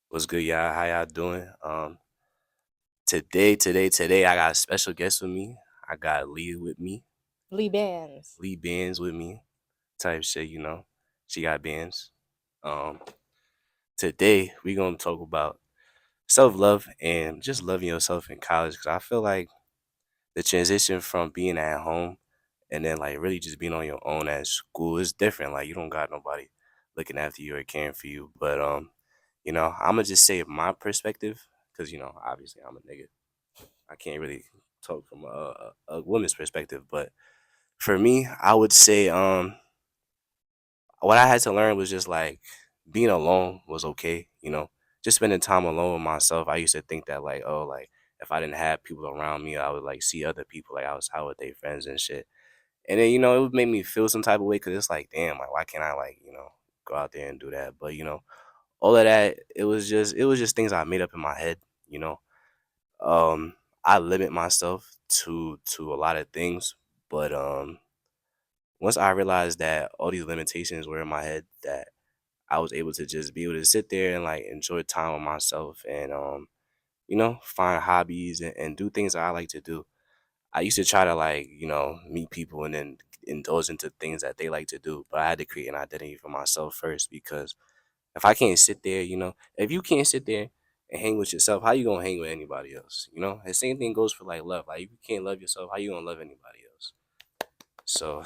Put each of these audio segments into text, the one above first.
What's good, y'all? How y'all doing? Today, I got a special guest with me. I got Leah with me, Lee Bands. Lee Benz with me, type shit. She got bands. Um, Today we gonna talk about self love and just loving yourself in college. Cause I feel like the transition from being at home and then like really just being on your own at school is different. Like you don't got nobody looking after you or caring for you. But I'm gonna just say my perspective, cause obviously I'm a nigga. I can't really talk from a woman's perspective, but for me, I would say what I had to learn was just like being alone was okay. Just spending time alone with myself. I used to think that like, oh, like if I didn't have people around me, I would like see other people like outside with their friends and shit. And then it would make me feel some type of way because it's like, damn, like why can't I like go out there and do that? But all of that, it was just things I made up in my head. You know, um, I limit myself to a lot of things, but once I realized that all these limitations were in my head, that I was able to just be able to sit there and like enjoy time with myself and find hobbies and do things that I like to do. I used to try to like meet people and then indulge into things that they like to do, but I had to create an identity for myself first because if I can't sit there, if you can't sit there and hang with yourself, how you gonna hang with anybody else? The same thing goes for like love. Like if you can't love yourself, how you gonna love anybody else? So,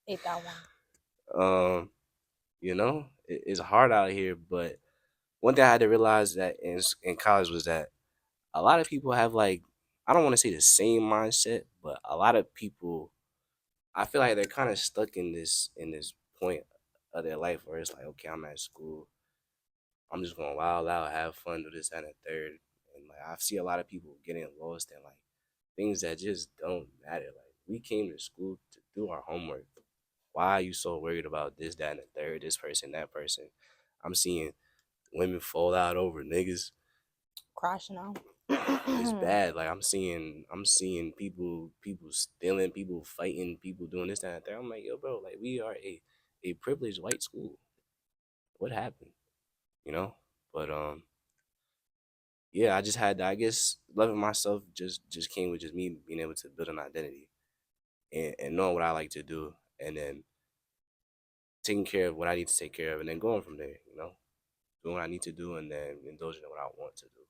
Ate that one. um, it's hard out here. But one thing I had to realize that in college was that a lot of people have like I don't want to say the same mindset, but a lot of people I feel like they're kind of stuck in this point of their life where it's like, okay, I'm at school. I'm just gonna wild out, have fun, do this and a third. And like I see a lot of people getting lost in like things that just don't matter. Like we came to school to do our homework. Why are you so worried about this, that, and the third, this person, that person? I'm seeing women fall out over niggas. Crashing out. It's bad. Like I'm seeing people stealing, people fighting, people doing this, that, and the third. I'm like, yo, bro, like we are a privileged white school. What happened? You know? But yeah, I just had I guess loving myself just came with just me being able to build an identity and knowing what I like to do and then taking care of what I need to take care of and then going from there. Doing what I need to do and then indulging in what I want to do.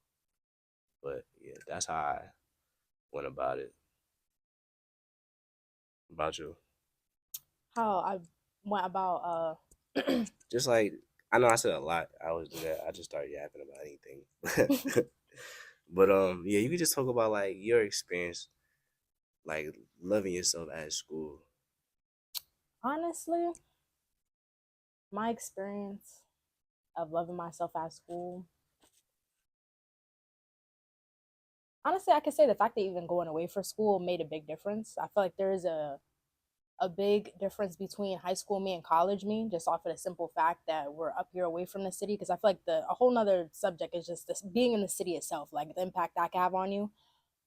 But yeah, that's how I went about it. About you. How I went about Just like I know I said a lot. I always do that. I just start yapping about anything. But yeah, you could just talk about like your experience like loving yourself at school. honestly, my experience of loving myself at school. Honestly, I could say the fact that even going away for school made a big difference. I feel like there is a big difference between high school me and college me, just off of the simple fact that we're up here away from the city. Because I feel like a whole nother subject is just this being in the city itself, like the impact that can have on you.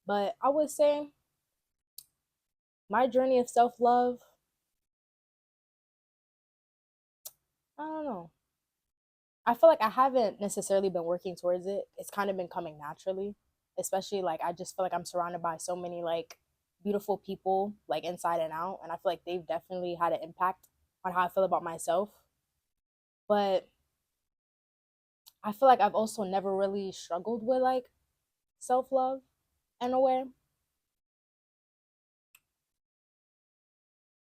But I would say my journey of self love, I don't know. I feel like I haven't necessarily been working towards it. It's kind of been coming naturally, especially like I just feel like I'm surrounded by so many like beautiful people, like inside and out. And I feel like they've definitely had an impact on how I feel about myself. But I feel like I've also never really struggled with like self love in a way.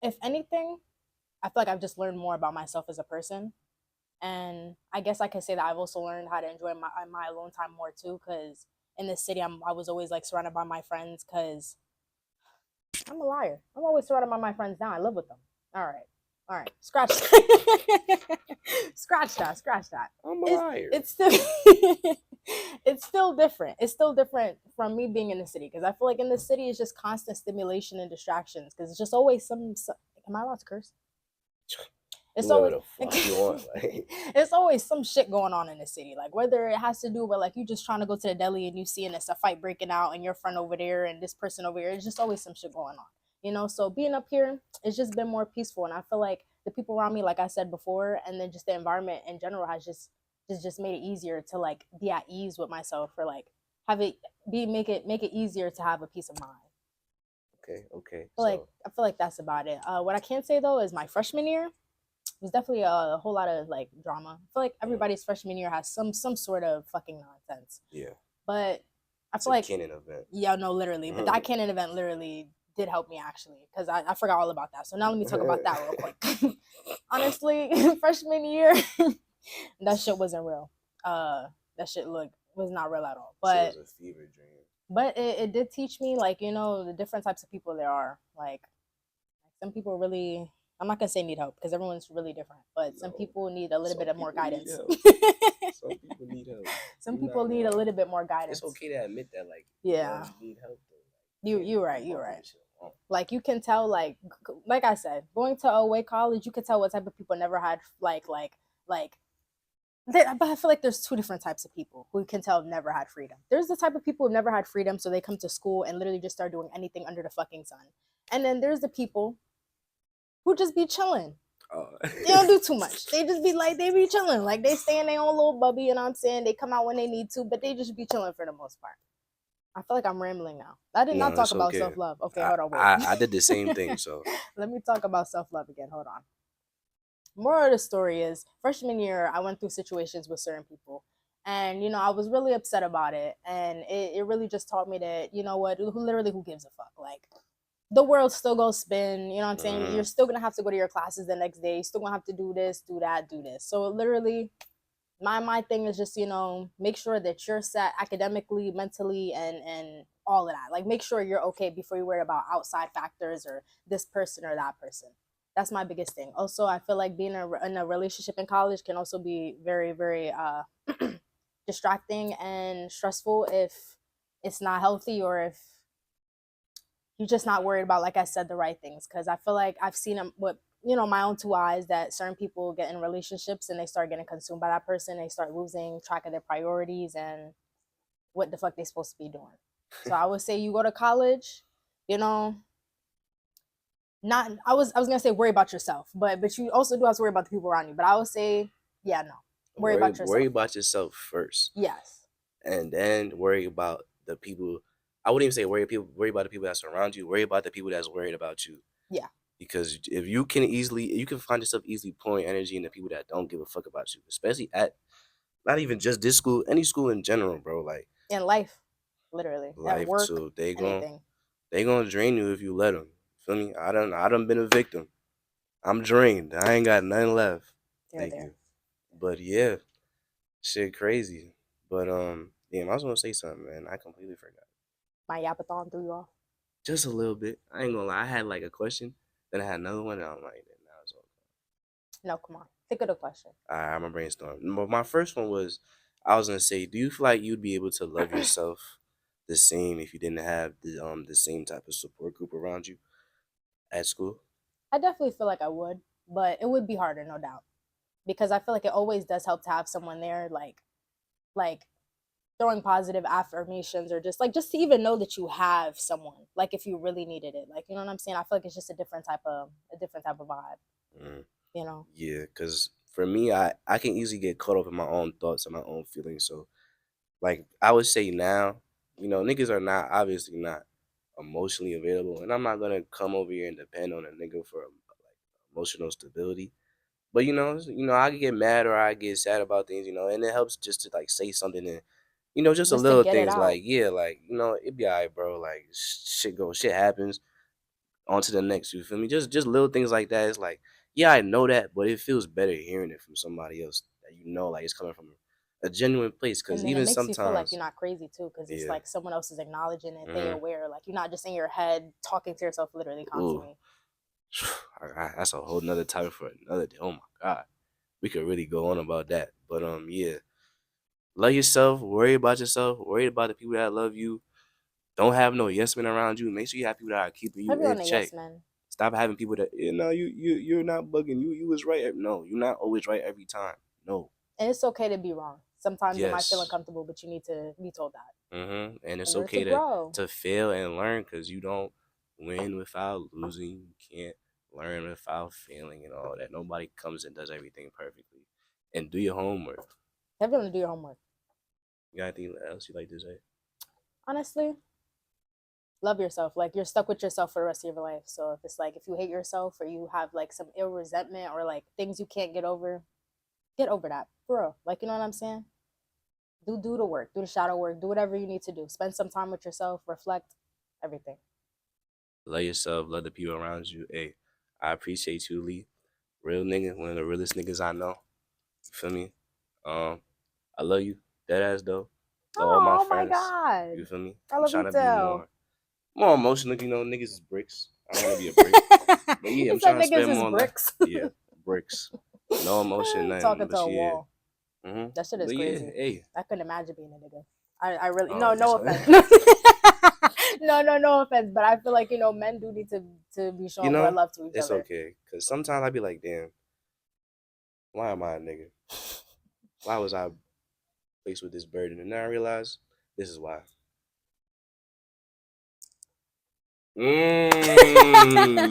If anything, I feel like I've just learned more about myself as a person. And I guess I could say that I've also learned how to enjoy my alone time more too. Because in the city, I was always like surrounded by my friends. Because I'm a liar. I'm always surrounded by my friends now. I live with them. All right. Scratch, scratch that. Scratch that. I'm a It's liar. it's still it's still different. It's still different from me being in the city because I feel like in the city it's just constant stimulation and distractions because it's just always some. Am I allowed to curse? Do It's whatever always the fuck you want. Like it's always some shit going on in the city. Like whether it has to do with like you just trying to go to the deli and you seeing this a fight breaking out and your friend over there and this person over here. It's just always some shit going on. So being up here, it's just been more peaceful and I feel like the people around me, like I said before, and then just the environment in general has just just made it easier to like be at ease with myself, or like have it be make it easier to have a peace of mind. Okay, okay. Like So I feel like that's about it. What I can say though is my freshman year was definitely a whole lot of like drama. I feel like mm, everybody's freshman year has some sort of fucking nonsense. yeah, But I it's feel a like, canon event. yeah, no, literally. But that canon event literally did help me actually, because I forgot all about that. So now let me talk about that real quick. Honestly, freshman year, that shit wasn't real. That shit was not real at all. Shit was a fever dream. But it did teach me, like, the different types of people there are. Like some people really, I'm not gonna say need help because everyone's really different, but some No, people need a little bit some of more people need guidance. help. Some people need help. Some You're people not need a wrong. little bit more It's guidance. okay to admit that, like, Yeah, you need help though. you Like, you're right. I'm You're going through right. this shit alone. Like you can tell, like I said, going to OA college, you could tell what type of people never had like. But I feel like there's two different types of people who you can tell have never had freedom. There's the type of people who've never had freedom, so they come to school and literally just start doing anything under the fucking sun. And then there's the people who just be chilling. They don't do too much. They just be like, they be chilling. Like they stay in their own little bubby, you know what I'm saying? They come out when they need to, but they just be chilling for the most part. I feel like I'm rambling now. I did not No, talk it's about okay. self love. Okay, I, hold on, wait. I did the same thing. So Let me talk about self love again. Hold on. More of the story is freshman year, I went through situations with certain people. And, I was really upset about it. And it really just taught me that, you know what, who gives a fuck? Like, the world still goes spin. You know what I'm saying? You're mhm. still gonna have to go to your classes the next day. You're still gonna have to do this, do that, do this. So literally, my thing is just make sure that you're set academically, mentally, and all of that. Like make sure you're okay before you worry about outside factors or this person or that person. That's my biggest thing. Also, I feel like being in a relationship in college can also be very very distracting and stressful if it's not healthy, or if you're just not worried about, like I said, the right things. Because I feel like I've seen them with my own two eyes, that certain people get in relationships and they start getting consumed by that person. They start losing track of their priorities and what the fuck they supposed to be doing. So I would say you go to college, you know, not I was gonna say worry about yourself, but you also do have to worry about the people around you. But I would say, yeah, no, worry about Worry yourself. about yourself first, Yes, and then worry about the people. I wouldn't even say worry about the people that surround you. Worry about the people that's worried about you. yeah, Because if you can find yourself easily pouring energy into people that don't give a fuck about you, especially at not even just this school, any school in general, bro. Like in life, literally at life, work, so anything. they gonna drain you if you let them. Feel me? I done been a victim. I'm drained. I ain't got nothing left. They're Thank there. you. But yeah, shit crazy. But damn, I was gonna say something, man. I completely forgot. My yapathon threw you off. Just a little bit. I ain't gonna lie. I had like a question, then I had another one, and I'm like, now it's all. No, come on. Think of the question. I'm a brainstorm. But my first one was, I was gonna say, do you feel like you'd be able to love yourself the same if you didn't have the same type of support group around you at school? I definitely feel like I would, but it would be harder, no doubt, because I feel like it always does help to have someone there, like throwing positive affirmations, or just to even know that you have someone, like if you really needed it, like you know what I'm saying. I feel like it's just a different type of vibe, Mm, you know. yeah, because for me, I can easily get caught up in my own thoughts and my own feelings. So like I would say now, niggas are not obviously not emotionally available, and I'm not gonna come over here and depend on a nigga for like emotional stability. But I get mad or I get sad about things, and it helps just to like say something and just a Just to little get it things out. like yeah, like it be alright, bro. Like shit happens. On to the next. You feel me? Just little things like that. It's like yeah, I know that, but it feels better hearing it from somebody else that like it's coming from a genuine place. Cause And then it even makes you feel like sometimes, you're not crazy too, because it's yeah. like someone else is acknowledging it, they hmm aware, like you're not just in your head talking to yourself literally Ooh, constantly. that's a whole nother topic for another day. Oh my god, we could really go on about that. But yeah, love yourself. Worry about yourself. Worry about the people that love you. Don't have no yes men around you. Make sure you have people that are keeping you in Everyone a check. yes man. Stop having people that you're not bugging. You was right. No, you're not always right every time. No. And it's okay to be wrong. Sometimes it might feel Yes. uncomfortable, but you need to be told that And in it's order to okay grow. to fail and learn because you don't win without losing. You can't learn without failing and all that. Nobody comes and does everything perfectly. And do your homework. Definitely do your homework. You got anything else you like to say? Honestly, love yourself. Like you're stuck with yourself for the rest of your life. So if it's like if you hate yourself or you have like some ill resentment or like things you can't get over that. For real. Like you know what I'm saying? Do the work, do the shadow work, do whatever you need to do. Spend some time with yourself, reflect, everything. Love yourself, love the people around you. Hey, I appreciate you, Lee. Real nigga, one of the realest niggas I know. You feel me? Um, I love you. Dead ass though. Love all my Oh my friends. You god. feel me? I I'm love you trying to be too. more emotional, you know, niggas is bricks. I don't wanna be a brick. But yeah, He I'm said trying to niggas spend is more life. bricks. Yeah, bricks. No emotion, nothing. Talking to But a yeah. wall. Mm-hmm. That shit is But yeah, crazy. hey. I couldn't imagine being a nigga. I really Oh, no this offense. No offense. But I feel like, men do need to be you showing more know, love to each it's other. okay. Cause sometimes I be like, damn, why am I a nigga? Why was I faced with this burden? And then I realized this is why. Mmm.